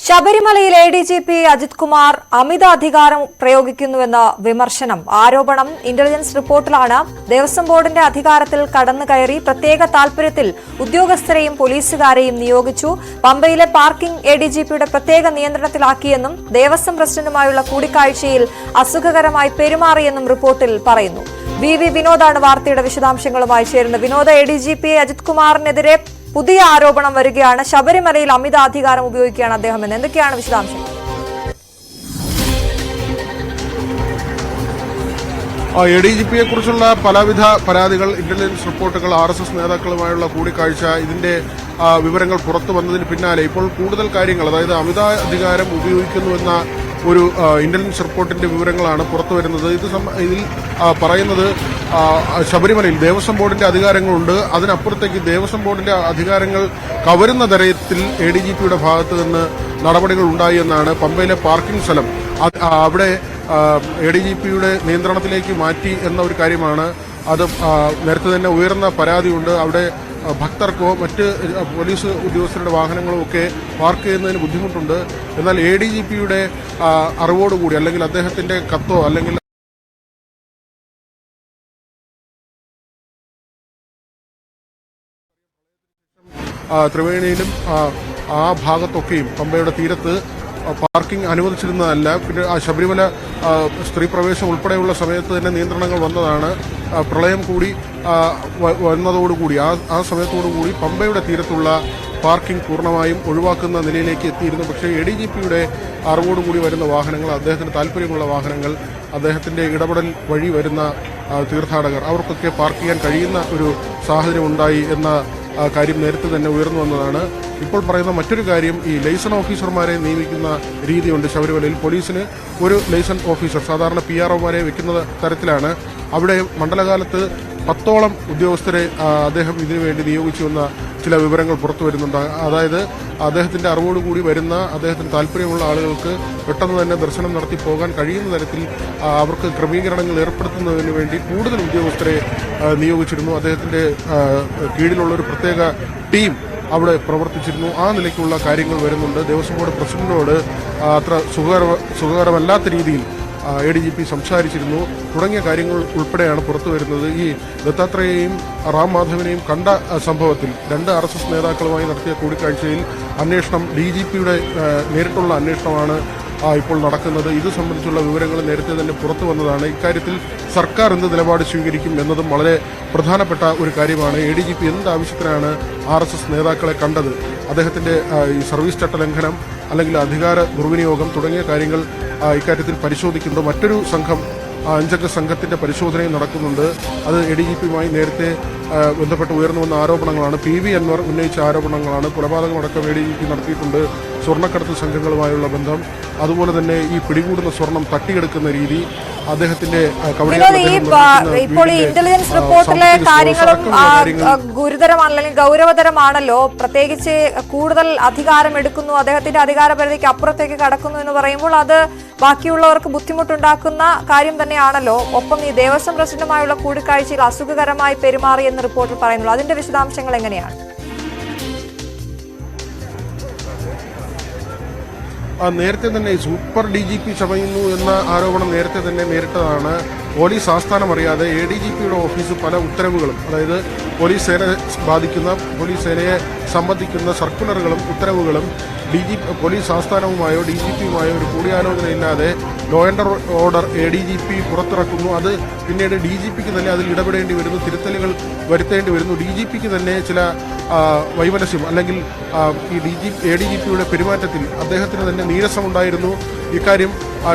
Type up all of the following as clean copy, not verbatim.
ശബരിമലയിൽ എഡിജിപി അജിത് കുമാർ അമിത അധികാരം പ്രയോഗിക്കുന്നുവെന്ന വിമർശനം. ആരോപണം ഇന്റലിജൻസ് റിപ്പോർട്ടിലാണ്. ദേവസ്വം ബോർഡിന്റെ അധികാരത്തിൽ കടന്നുകയറി പ്രത്യേക താൽപര്യത്തിൽ ഉദ്യോഗസ്ഥരെയും പോലീസുകാരെയും നിയോഗിച്ചു. പമ്പയിലെ പാർക്കിംഗ് എഡിജിപിയുടെ പ്രത്യേക നിയന്ത്രണത്തിലാക്കിയെന്നും ദേവസ്വം പ്രസിഡന്റുമായുള്ള കൂടിക്കാഴ്ചയിൽ അസുഖകരമായി പെരുമാറിയെന്നും റിപ്പോർട്ടിൽ പറയുന്നു. വി വിനോദാണ് വാർത്തയുടെ വിശദാംശങ്ങളുമായി ചേരുന്നത്. വിനോദ, എഡിജിപി അജിത് കുമാറിനെതിരെ പുതിയ ആരോപണം വരികയാണ്. ശബരിമലയിൽ അമിത അധികാരം ഉപയോഗിക്കുകയാണ് അദ്ദേഹം എന്ന്. എന്തൊക്കെയാണ് വിശദാംശങ്ങൾ? എഡിജിപിയെ കുറിച്ചുള്ള പലവിധ പരാതികൾ, ഇന്റലിജൻസ് റിപ്പോർട്ടുകൾ, RSS നേതാക്കളുമായുള്ള കൂടിക്കാഴ്ച, ഇതിന്റെ വിവരങ്ങൾ പുറത്തു വന്നതിന് പിന്നാലെ ഇപ്പോൾ കൂടുതൽ കാര്യങ്ങൾ, അതായത് അമിത അധികാരം ഉപയോഗിക്കുന്നുവെന്ന ഒരു ഇന്റലിജൻസ് റിപ്പോർട്ടിന്റെ വിവരങ്ങളാണ് പുറത്തു വരുന്നത്. ഇതിൽ പറയുന്നത് ശബരിമലയിൽ ദേവസ്വം ബോർഡിന്റെ അധികാരങ്ങളുണ്ട്. അതിനപ്പുറത്തേക്ക് ദേവസ്വം ബോർഡിന്റെ അധികാരങ്ങൾ കവരുന്ന തരത്തിൽ എഡിജിപിയുടെ ഭാഗത്ത് നിന്ന് നടപടികൾ ഉണ്ടായി എന്നാണ്. പമ്പയിലെ പാർക്കിംഗ് സ്ഥലം അവിടെ എഡിജിപിയുടെ നിയന്ത്രണത്തിലേക്ക് മാറ്റി എന്ന ഒരു കാര്യമാണ്. അത് നേരത്തെ തന്നെ ഉയർന്ന പരാതിയുണ്ട്. അവിടെ ഭക്തർക്കോ മറ്റ് പോലീസ് ഉദ്യോഗസ്ഥരുടെ വാഹനങ്ങളോ ഒക്കെ പാർക്ക് ചെയ്യുന്നതിന് ബുദ്ധിമുട്ടുണ്ട്. എന്നാൽ എഡിജിപിയുടെ അറിവോടുകൂടി, അല്ലെങ്കിൽ അദ്ദേഹത്തിന്റെ കത്തോ, അല്ലെങ്കിൽ ത്രിവേണിയിലും ആ ഭാഗത്തൊക്കെയും പമ്പയുടെ തീരത്ത് പാർക്കിംഗ് അനുവദിച്ചിരുന്നതല്ല. പിന്നെ ശബരിമല സ്ത്രീ പ്രവേശം ഉൾപ്പെടെയുള്ള സമയത്ത് തന്നെ നിയന്ത്രണങ്ങൾ വന്നതാണ്. പ്രളയം കൂടി വന്നതോടുകൂടി ആ സമയത്തോടുകൂടി പമ്പയുടെ തീരത്തുള്ള പാർക്കിംഗ് പൂർണ്ണമായും ഒഴിവാക്കുന്ന നിലയിലേക്ക് എത്തിയിരുന്നു. പക്ഷേ എഡിജിപിയുടെ അറിവോടുകൂടി വരുന്ന വാഹനങ്ങൾ, അദ്ദേഹത്തിന് താല്പര്യമുള്ള വാഹനങ്ങൾ, അദ്ദേഹത്തിന്റെ ഇടപെടൽ വഴി വരുന്ന തീർത്ഥാടകർ, അവർക്കൊക്കെ പാർക്ക് ചെയ്യാൻ കഴിയുന്ന ഒരു സാഹചര്യം ഉണ്ടായി എന്ന കാര്യം നേരത്തെ തന്നെ ഉയർന്നു വന്നതാണ്. ഇപ്പോൾ പറയുന്ന മറ്റൊരു കാര്യം, ഈ ലൈസൺ ഓഫീസർമാരെ നിയമിക്കുന്ന രീതിയുണ്ട് ശബരിമലയിൽ. പോലീസിന് ഒരു ലൈസൺ ഓഫീസർ, സാധാരണ PROമാരെ വെക്കുന്ന തരത്തിലാണ്. അവിടെ മണ്ഡലകാലത്ത് 10ഓളം ഉദ്യോഗസ്ഥരെ അദ്ദേഹം ഇതിനുവേണ്ടി നിയോഗിച്ചുവെന്ന ചില വിവരങ്ങൾ പുറത്തു വരുന്നുണ്ട്. അതായത് അദ്ദേഹത്തിന്റെ അറിവോടുകൂടി വരുന്ന, അദ്ദേഹത്തിന് താല്പര്യമുള്ള ആളുകൾക്ക് പെട്ടെന്ന് തന്നെ ദർശനം നടത്തി പോകാൻ കഴിയുന്ന തരത്തിൽ അവർക്ക് ക്രമീകരണങ്ങൾ ഏർപ്പെടുത്തുന്നതിന് വേണ്ടി കൂടുതൽ ഉദ്യോഗസ്ഥരെ നിയോഗിച്ചിരുന്നു. അദ്ദേഹത്തിന്റെ കീഴിലുള്ള ഒരു പ്രത്യേക ടീം അവിടെ പ്രവർത്തിച്ചിരുന്നു. ആ നിലയ്ക്കുള്ള കാര്യങ്ങൾ വരുന്നുണ്ട്. ദേവസ്വം ബോർഡ് പ്രസിഡന്റിനോട് അത്ര സുഖകരമല്ലാത്ത രീതിയിൽ എഡിജിപി സംസാരിച്ചിരുന്നു തുടങ്ങിയ കാര്യങ്ങൾ ഉൾപ്പെടെയാണ് പുറത്തു വരുന്നത്. ഈ ദത്താത്രേയെയും റാം മാധവനെയും കണ്ട സംഭവത്തിൽ 2 RSS നേതാക്കളുമായി നടത്തിയ കൂടിക്കാഴ്ചയിൽ അന്വേഷണം, DGPയുടെ നേരിട്ടുള്ള അന്വേഷണമാണ് ഇപ്പോൾ നടക്കുന്നത്. ഇത് സംബന്ധിച്ചുള്ള വിവരങ്ങൾ നേരത്തെ തന്നെ പുറത്തു വന്നതാണ്. ഇക്കാര്യത്തിൽ സർക്കാർ എന്ത് നിലപാട് സ്വീകരിക്കും എന്നതും വളരെ പ്രധാനപ്പെട്ട ഒരു കാര്യമാണ്. എഡിജിപി എന്ത് ആവശ്യത്തിനാണ് RSS നേതാക്കളെ കണ്ടത്, അദ്ദേഹത്തിന്റെ ഈ സർവീസ് ചട്ടലംഘനം അല്ലെങ്കിൽ അധികാര ദുർവിനിയോഗം തുടങ്ങിയ കാര്യങ്ങൾ ഇക്കാര്യത്തിൽ പരിശോധിക്കുന്നുണ്ട്. മറ്റൊരു സംഘം, 5 അംഗ സംഘത്തിന്റെ പരിശോധനയും നടക്കുന്നുണ്ട്. അത് എഡിജിപിയുമായി നേരത്തെ ബന്ധപ്പെട്ട് ഉയർന്നു വന്ന ആരോപണങ്ങളാണ്. PV അൻവർ ഉന്നയിച്ച ആരോപണങ്ങളാണ്. കൊലപാതകമടക്കം എഡിജിപി നടത്തിയിട്ടുണ്ട്. സ്വർണ്ണക്കടത്ത് സംഘങ്ങളുമായുള്ള ബന്ധം, അതുപോലെ തന്നെ ഈ പിടികൂടുന്ന സ്വർണം തട്ടിയെടുക്കുന്ന രീതി, അദ്ദേഹത്തിന്റെ ഇപ്പോൾ ഈ ഇന്റലിജൻസ് റിപ്പോർട്ടിലെ കാര്യങ്ങളും ഗുരുതരമാണ്, അല്ലെങ്കിൽ ഗൗരവതരമാണല്ലോ. പ്രത്യേകിച്ച് കൂടുതൽ അധികാരം എടുക്കുന്നു, അദ്ദേഹത്തിന്റെ അധികാര പരിധിക്ക് അപ്പുറത്തേക്ക് കടക്കുന്നു എന്ന് പറയുമ്പോൾ അത് ബാക്കിയുള്ളവർക്ക് ബുദ്ധിമുട്ടുണ്ടാക്കുന്ന കാര്യം തന്നെയാണല്ലോ. ഒപ്പം ഈ ദേവസ്വം പ്രസിഡന്റുമായുള്ള കൂടിക്കാഴ്ചയിൽ അസുഖകരമായി പെരുമാറി എന്ന് റിപ്പോർട്ടിൽ പറയുന്നുള്ളൂ. അതിന്റെ വിശദാംശങ്ങൾ എങ്ങനെയാണ്? നേരത്തെ തന്നെ സൂപ്പർ DGP ചമയുന്നു എന്ന ആരോപണം നേരത്തെ തന്നെ നേരിട്ടതാണ്. പോലീസ് ആസ്ഥാനം അറിയാതെ എഡിജിപിയുടെ ഓഫീസ് പല ഉത്തരവുകളും, അതായത് പോലീസ് സേനയെ ബാധിക്കുന്ന, പോലീസ് സേനയെ സംബന്ധിക്കുന്ന സർക്കുലറുകളും ഉത്തരവുകളും പോലീസ് ആസ്ഥാനവുമായോ DGPയുമായോ ഒരു കൂടിയാലോചനയില്ലാതെ ലോ ആൻഡ് ഓർഡർ ADGP പുറത്തിറക്കുന്നു. അത് പിന്നീട് DGPക്ക് തന്നെ അതിൽ ഇടപെടേണ്ടി വരുന്നു, തിരുത്തലുകൾ വരുത്തേണ്ടി വരുന്നു. DGPക്ക് തന്നെ ചില വൈമനസ്യം, അല്ലെങ്കിൽ ഈ ADGPയുടെ പെരുമാറ്റത്തിൽ അദ്ദേഹത്തിന് തന്നെ നീരസമുണ്ടായിരുന്നു. ഇക്കാര്യം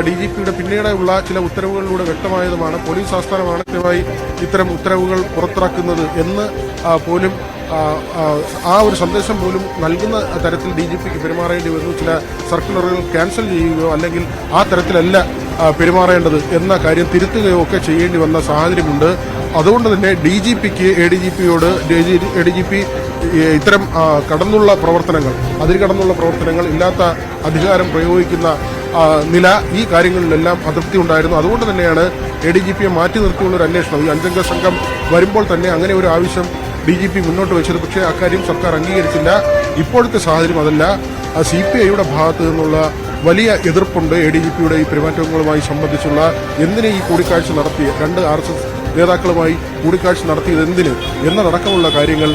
DGPയുടെ പിന്നീടുള്ള ചില ഉത്തരവുകളിലൂടെ വ്യക്തമായതുമാണ്. പോലീസ് ആസ്ഥാനമാണ് കൃത്യമായി ഇത്തരം ഉത്തരവുകൾ പുറത്തിറക്കുന്നത് എന്ന് പോലും ആ ഒരു സന്ദേശം പോലും നൽകുന്ന തരത്തിൽ DGPക്ക് പെരുമാറേണ്ടി വരുന്നു. ചില സർക്കുലറുകൾ ക്യാൻസൽ ചെയ്യുകയോ അല്ലെങ്കിൽ ആ തരത്തിലല്ല പെരുമാറേണ്ടത് എന്ന കാര്യം തിരുത്തുകയോ ഒക്കെ ചെയ്യേണ്ടി വന്ന സാഹചര്യമുണ്ട്. അതുകൊണ്ട് തന്നെ DGPക്ക് ADGP ഇത്തരം കടന്നുള്ള പ്രവർത്തനങ്ങൾ, അതിൽ കടന്നുള്ള പ്രവർത്തനങ്ങൾ, ഇല്ലാത്ത അധികാരം പ്രയോഗിക്കുന്ന നില, ഈ കാര്യങ്ങളിലെല്ലാം അതൃപ്തി ഉണ്ടായിരുന്നു. അതുകൊണ്ട് തന്നെയാണ് ADGPയെ മാറ്റി നിർത്തിയുള്ള ഒരു അന്വേഷണം, ഈ 5 അംഗ സംഘം വരുമ്പോൾ തന്നെ അങ്ങനെ ഒരു ആവശ്യം DGP മുന്നോട്ട് വെച്ചത്. പക്ഷേ അക്കാര്യം സർക്കാർ അംഗീകരിച്ചില്ല. ഇപ്പോഴത്തെ സാഹചര്യം അതല്ല. CPIയുടെ ഭാഗത്ത് നിന്നുള്ള വലിയ എതിർപ്പുണ്ട്. ADGPയുടെ ഈ പെരുമാറ്റങ്ങളുമായി സംബന്ധിച്ചുള്ള എന്തിന് ഈ കൂടിക്കാഴ്ച നടത്തി, രണ്ട് RSS നേതാക്കളുമായി കൂടിക്കാഴ്ച നടത്തിയത് എന്തിന് എന്നതടക്കമുള്ള കാര്യങ്ങൾ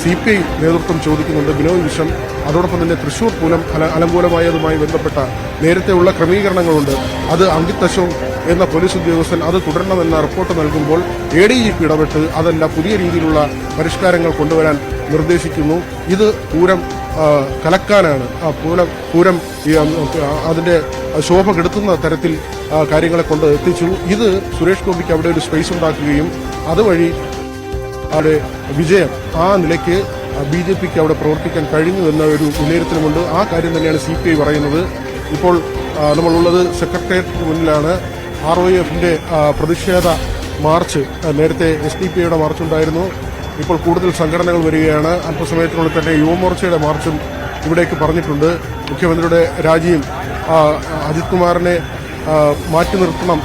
CPI നേതൃത്വം ചോദിക്കുന്നുണ്ട്. ബിനോയ് വിശ്വം അതോടൊപ്പം തന്നെ തൃശൂർ പൂരം അലങ്കോലമായതുമായി ബന്ധപ്പെട്ട നേരത്തെയുള്ള ക്രമീകരണങ്ങളുണ്ട്. അത് അങ്കിത് അശോക് എന്ന പോലീസ് ഉദ്യോഗസ്ഥൻ അത് തുടരണമെന്ന റിപ്പോർട്ട് നൽകുമ്പോൾ ADGP ഇടപെട്ട് അതല്ല പുതിയ രീതിയിലുള്ള പരിഷ്കാരങ്ങൾ കൊണ്ടുവരാൻ നിർദ്ദേശിക്കുന്നു. ഇത് പൂരം കലക്കാനാണ്, പൂരം അതിന്റെ ശോഭ കെടുത്തുന്ന തരത്തിൽ കാര്യങ്ങളെ കൊണ്ട് എത്തിച്ചു. ഇത് സുരേഷ് ഗോപിക്ക് അവിടെ ഒരു സ്പേസ് ഉണ്ടാക്കുകയും അതുവഴി അവിടെ വിജയം ആ നിലയ്ക്ക് BJPക്ക് അവിടെ പ്രവർത്തിക്കാൻ കഴിഞ്ഞു എന്ന ഒരു വിലയിരുത്തലുമുണ്ട്. ആ കാര്യം തന്നെയാണ് CPI പറയുന്നത്. ഇപ്പോൾ നമ്മളുള്ളത് സെക്രട്ടേറിയറ്റിന് മുന്നിലാണ്. ROFന്റെ പ്രതിഷേധ മാർച്ച്, നേരത്തെ SDPIയുടെ മാർച്ചുണ്ടായിരുന്നു. ഇപ്പോൾ കൂടുതൽ സംഘടനകൾ വരികയാണ്. അല്പസമയത്തിനുള്ളിൽ തന്നെ യുവമോർച്ചയുടെ മാർച്ചും ഇവിടേക്ക് പറഞ്ഞിട്ടുണ്ട്. മുഖ്യമന്ത്രിയുടെ രാജിയും അജിത് കുമാറിനെ മാറ്റി നിർത്തണം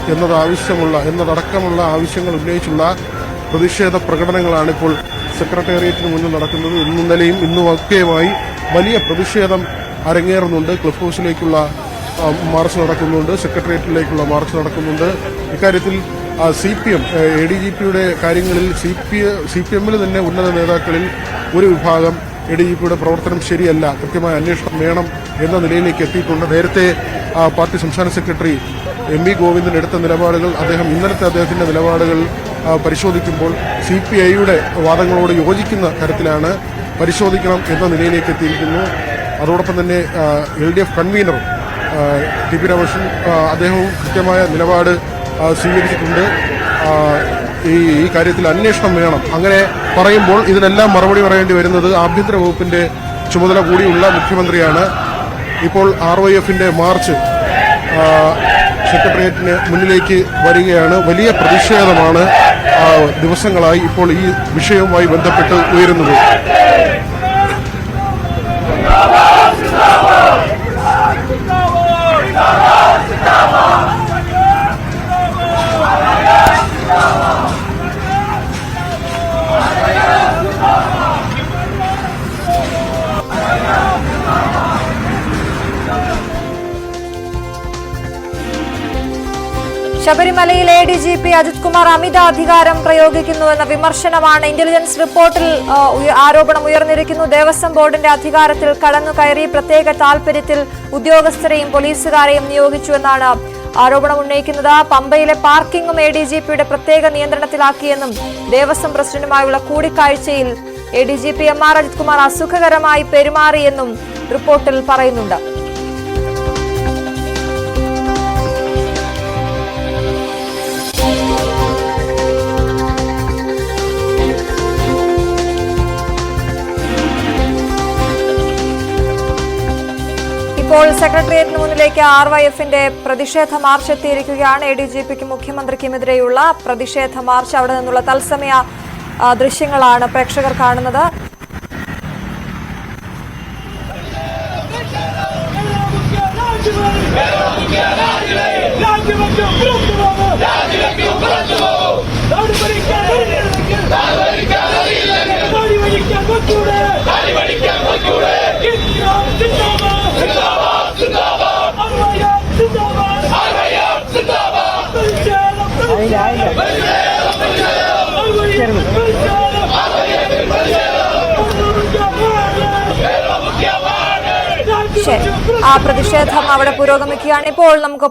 എന്നതടക്കമുള്ള ആവശ്യങ്ങൾ ഉന്നയിച്ചുള്ള പ്രതിഷേധ പ്രകടനങ്ങളാണ് ഇപ്പോൾ സെക്രട്ടേറിയറ്റിന് മുന്നിൽ നടക്കുന്നത്. ഇന്നലെയും ഇന്നുമൊക്കെയുമായി വലിയ പ്രതിഷേധം അരങ്ങേറുന്നുണ്ട്. ക്ലിഫ് ഹൗസിലേക്കുള്ള മാർച്ച് നടക്കുന്നുണ്ട്, സെക്രട്ടേറിയറ്റിലേക്കുള്ള മാർച്ച് നടക്കുന്നുണ്ട്. ഇക്കാര്യത്തിൽ CPM ADGPയുടെ കാര്യങ്ങളിൽ CPMൽ തന്നെ ഉന്നത നേതാക്കളിൽ ഒരു വിഭാഗം ADGPയുടെ പ്രവർത്തനം ശരിയല്ല, കൃത്യമായ അന്വേഷണം വേണം എന്ന നിലയിലേക്ക് എത്തിയിട്ടുണ്ട്. നേരത്തെ പാർട്ടി സംസ്ഥാന സെക്രട്ടറി MV ഗോവിന്ദൻ എടുത്ത നിലപാടുകൾ, ഇന്നലത്തെ അദ്ദേഹത്തിന്റെ നിലപാടുകൾ പരിശോധിക്കുമ്പോൾ CPIയുടെ വാദങ്ങളോട് യോജിക്കുന്ന തരത്തിലാണ്, പരിശോധിക്കണം എന്ന നിലയിലേക്ക് എത്തിയിരിക്കുന്നു. അതോടൊപ്പം തന്നെ LDF കൺവീനർ TP രാമകൃഷ്ണൻ അദ്ദേഹവും കൃത്യമായ നിലപാട് സ്വീകരിച്ചിട്ടുണ്ട്. ഈ കാര്യത്തിൽ അന്വേഷണം വേണം. അങ്ങനെ പറയുമ്പോൾ ഇതിനെല്ലാം മറുപടി പറയേണ്ടി വരുന്നത് ആഭ്യന്തര വകുപ്പിന്റെ ചുമതല കൂടിയുള്ള മുഖ്യമന്ത്രിയാണ്. ഇപ്പോൾ ROFന്റെ മാർച്ച് സെക്രട്ടേറിയറ്റിന് മുന്നിലേക്ക് വരികയാണ്. വലിയ പ്രതിഷേധമാണ് ദിവസങ്ങളായി ഇപ്പോൾ ഈ വിഷയവുമായി ബന്ധപ്പെട്ട് ഉയരുന്നത്. ശബരിമലയിൽ ADGP അജിത് കുമാർ അമിത അധികാരം പ്രയോഗിക്കുന്നുവെന്ന വിമർശനമാണ് ഇന്റലിജൻസ് റിപ്പോർട്ടിൽ ആരോപണം ഉയർന്നിരിക്കുന്നു. ദേവസ്വം ബോർഡിന്റെ അധികാരത്തിൽ കടന്നുകയറി പ്രത്യേക താൽപര്യത്തിൽ ഉദ്യോഗസ്ഥരെയും പോലീസുകാരെയും നിയോഗിച്ചുവെന്നാണ് ആരോപണം ഉന്നയിക്കുന്നത്. പമ്പയിലെ പാർക്കിംഗും ADGPയുടെ പ്രത്യേക നിയന്ത്രണത്തിലാക്കിയെന്നും ദേവസ്വം പ്രസിഡന്റുമായുള്ള കൂടിക്കാഴ്ചയിൽ ADGP MR അജിത് കുമാർ അസുഖകരമായി പെരുമാറിയെന്നും റിപ്പോർട്ടിൽ പറയുന്നുണ്ട്. ഇപ്പോൾ സെക്രട്ടേറിയറ്റിന് മുന്നിലേക്ക് RYFന്റെ പ്രതിഷേധ മാർച്ച് എത്തിയിരിക്കുകയാണ്. ADGPക്കും മുഖ്യമന്ത്രിക്കുമെതിരെയുള്ള പ്രതിഷേധ മാർച്ച്, അവിടെ നിന്നുള്ള തത്സമയ ദൃശ്യങ്ങളാണ് പ്രേക്ഷകർ കാണുന്നത്. ആ പ്രതിഷേധം അവിടെ പുരോഗമിക്കുകയാണ്. ഇപ്പോൾ നമുക്ക്